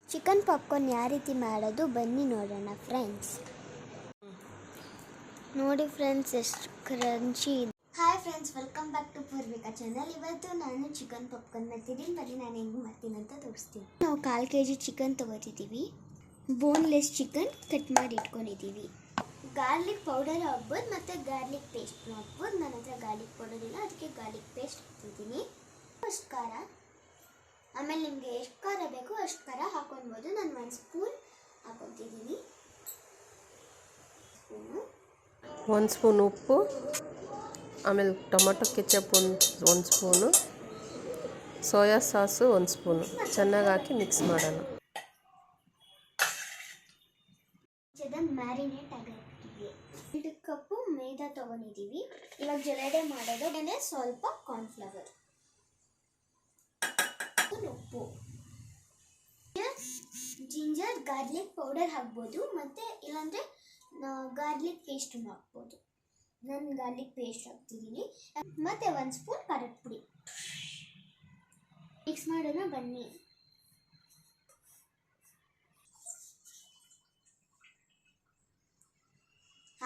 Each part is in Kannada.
ಚಿಕನ್ ಪಾಪ್ಕಾರ್ನ್ ಯಾವ ರೀತಿ ಮಾಡೋದು ಬನ್ನಿ ನೋಡೋಣ ಫ್ರೆಂಡ್ಸ್. ನೋಡಿ ಫ್ರೆಂಡ್ಸ್ ಎಷ್ಟು ಕ್ರಂಚಿ ಇದೆ. Hi friends, welcome back to Purvika channel. ಇವತ್ತು ನಾನು ಚಿಕನ್ ಪಾಪ್ಕಾರ್ನ್ ಮಾಡ್ತಿದ್ದೀನಿ. ಬನ್ನಿ ನಾನು ಹೆಂಗೆ ಮಾಡ್ತೀನಿ ಅಂತ ತೋರಿಸ್ತೀನಿ. ನಾವು 1/4 kg ಚಿಕನ್ ತೊಗೋತಿದ್ದೀವಿ. ಬೋನ್ಲೆಸ್ ಚಿಕನ್ ಕಟ್ ಮಾಡಿ ಇಟ್ಕೊಂಡಿದ್ದೀವಿ. ಗಾರ್ಲಿಕ್ ಪೌಡರ್ ಹಾಕ್ಬೋದು ಮತ್ತು ಗಾರ್ಲಿಕ್ ಪೇಸ್ಟ್ ಹಾಕ್ಬೋದು. ನನ್ನ ಹತ್ರ ಗಾರ್ಲಿಕ್ ಪೌಡರ್ ಇಲ್ಲ, ಅದಕ್ಕೆ ಗಾರ್ಲಿಕ್ ಪೇಸ್ಟ್ ಹಾಕ್ತಿದ್ದೀನಿ. ಅಷ್ಟು ಖಾರ, ಆಮೇಲೆ ನಿಮಗೆ ಎಷ್ಟು ಖಾರ ಬೇಕು ಅಷ್ಟು ಖಾರ ಹಾಕೊಳ್ಬೋದು. ನಾನು 1 ಸ್ಪೂನ್ ಹಾಕೊತಿದ್ದೀನಿ. 1 ಸ್ಪೂನ್ ಉಪ್ಪು, ಆಮೇಲೆ ಟೊಮೊಟೊ ಕೆಚಪ್ ಒಂದು ಸ್ಪೂನು, ಸೋಯಾ ಸಾಸು 1 ಸ್ಪೂನು ಚೆನ್ನಾಗಿ ಹಾಕಿ ಮಿಕ್ಸ್ ಮಾಡೋಣ. ಮ್ಯಾರಿನೇಟ್ ಆಗಿರ್ತೀವಿ. 1 ಕಪ್ಪು ಮೈದಾ ತೊಗೊಂಡಿದ್ದೀವಿ. ಇವಾಗ ಜಲಡೆ ಮಾಡೋದು ಸ್ವಲ್ಪ ಕಾರ್ನ್ಫ್ಲವರ್, ಉಪ್ಪು, ಜಿಂಜರ್ ಗಾರ್ಲಿಕ್ ಪೌಡರ್ ಹಾಕ್ಬೋದು, ಮತ್ತು ಇಲ್ಲಾಂದರೆ ಗಾರ್ಲಿಕ್ ಪೇಸ್ಟ್ ಹಾಕ್ಬೋದು. ನಾನು ಗಾರ್ಲಿಕ್ ಪೇಸ್ಟ್ ಹಾಕ್ತಿದ್ದೀನಿ. ಮತ್ತು 1 ಸ್ಪೂನ್ ಖಾರದ ಪುಡಿ. ಮಿಕ್ಸ್ ಮಾಡೋಣ ಬನ್ನಿ.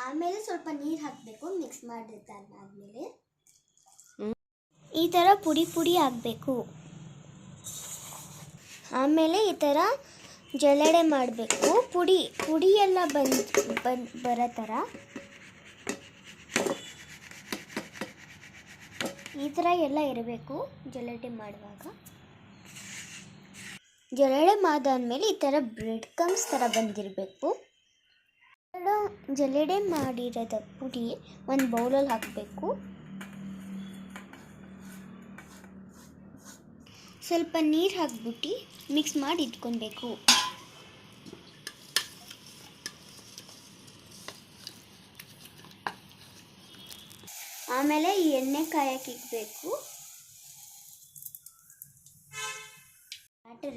ಆಮೇಲೆ ಸ್ವಲ್ಪ ನೀರು ಹಾಕಬೇಕು. ಮಿಕ್ಸ್ ಮಾಡಿದ್ದಾದ್ಮೇಲೆ ಈ ಥರ ಪುಡಿ ಪುಡಿ ಆಗಬೇಕು. ಆಮೇಲೆ ಈ ಥರ ಜಲಡೆ ಮಾಡಬೇಕು. ಪುಡಿ ಎಲ್ಲ ಬರೋ ಥರ ಈ ಥರ ಎಲ್ಲ ಇರಬೇಕು ಜಲಡೆ ಮಾಡುವಾಗ. ಜಲಡೆ ಮಾಡಾದ್ಮೇಲೆ ಈ ಥರ ಬ್ರೆಡ್ ಕ್ರಮ್ಸ್ ಥರ ಬಂದಿರಬೇಕು. ಜಲಡೆ ಮಾಡಿರೋದ ಪುಡಿ ಒಂದು ಬೌಲಲ್ಲಿ ಹಾಕಬೇಕು. ಸ್ವಲ್ಪ ನೀರು ಹಾಕ್ಬಿಟ್ಟು ಮಿಕ್ಸ್ ಮಾಡಿ ಇಟ್ಕೊಬೇಕು. ಆಮೇಲೆ ಈ ಎಣ್ಣೆ ಕಾಯಕ್ಕೆ ಇಡಬೇಕು.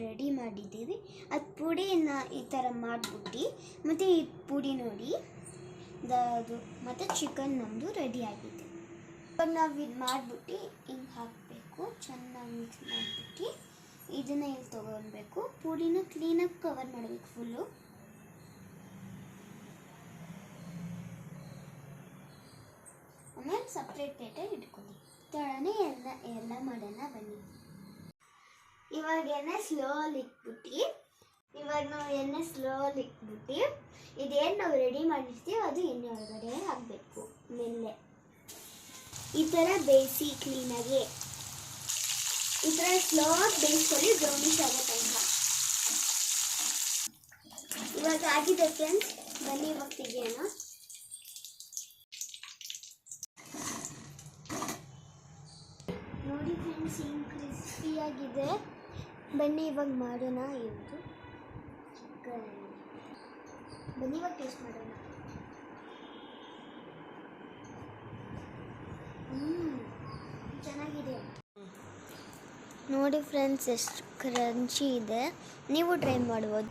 ರೆಡಿ ಮಾಡಿದ್ದೀವಿ. ಅದು ಪುಡಿನ ಈ ಥರ ಮಾಡಿಬಿಟ್ಟು ಮತ್ತು ಈ ಪುಡಿ ನೋಡಿ ಅದು ಮತ್ತು ಚಿಕನ್ ನಮ್ಮದು ರೆಡಿ ಆಗಿದೆ. ಇವಾಗ ನಾವು ಇದು ಮಾಡಿಬಿಟ್ಟು ಹಿಂಗೆ ಹಾಕಬೇಕು. ಚೆನ್ನಾಗಿ ಮಿಕ್ಸ್ ಮಾಡಿಬಿಟ್ಟು ಇದನ್ನು ಇಲ್ಲಿ ತೊಗೊಳ್ಬೇಕು. ಪುಡಿನ ಕ್ಲೀನಾಗಿ ಕವರ್ ಮಾಡಬೇಕು ಫುಲ್ಲು. ಆಮೇಲೆ ಸಪ್ರೇಟ್ ಪ್ಲೇಟಲ್ಲಿ ಇಟ್ಕೊಳ್ಳಿ. ತಳನೇ ಎಲ್ಲ ಮಾಡೋಣ ಬನ್ನಿ. ಇವಾಗ ಎಣ್ಣೆ ಸ್ಲೋಲಿ ಇಕ್ಬಿಟ್ಟು ಇದೇನು ನಾವು ರೆಡಿ ಮಾಡಿರ್ತೀವಿ ಅದು ಎಣ್ಣೆ ಒಳಗಡೆ ಹಾಕಬೇಕು. ಮೇಲೆ ಈ ಥರ ಬೇಯಿಸಿ ಕ್ಲೀನಾಗಿ ಈ ಥರ ಸ್ಲೋ ಬೇಯಿಸ್ಕೊಳ್ಳಿ, ಬ್ರೌನಿಶ್ ಆಗೋ ತನಕ. ಇವಾಗ ಆಗಿದೆ ಫ್ರೆಂಡ್ಸ್, ಬನ್ನಿ ಇವಾಗ ತೆಗಿಯೋಣ. ನೋಡಿ ಫ್ರೆಂಡ್ಸ್, ಹಿಂಗೆ ಕ್ರಿಸ್ಪಿಯಾಗಿದೆ. ಬನ್ನಿ ಇವಾಗ ಮಾಡೋಣ. ಇದು ಚಿಕನ್, ಬನ್ನಿ ಇವಾಗ ಟೇಸ್ಟ್ ಮಾಡೋಣ. ಚೆನ್ನಾಗಿದೆ. ನೋಡಿ ಫ್ರೆಂಡ್ಸ್ ಎಷ್ಟು ಕ್ರಂಚಿ ಇದೆ. ನೀವು ಟ್ರೈ ಮಾಡ್ಬೋದು.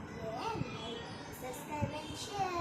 Subscribe and share.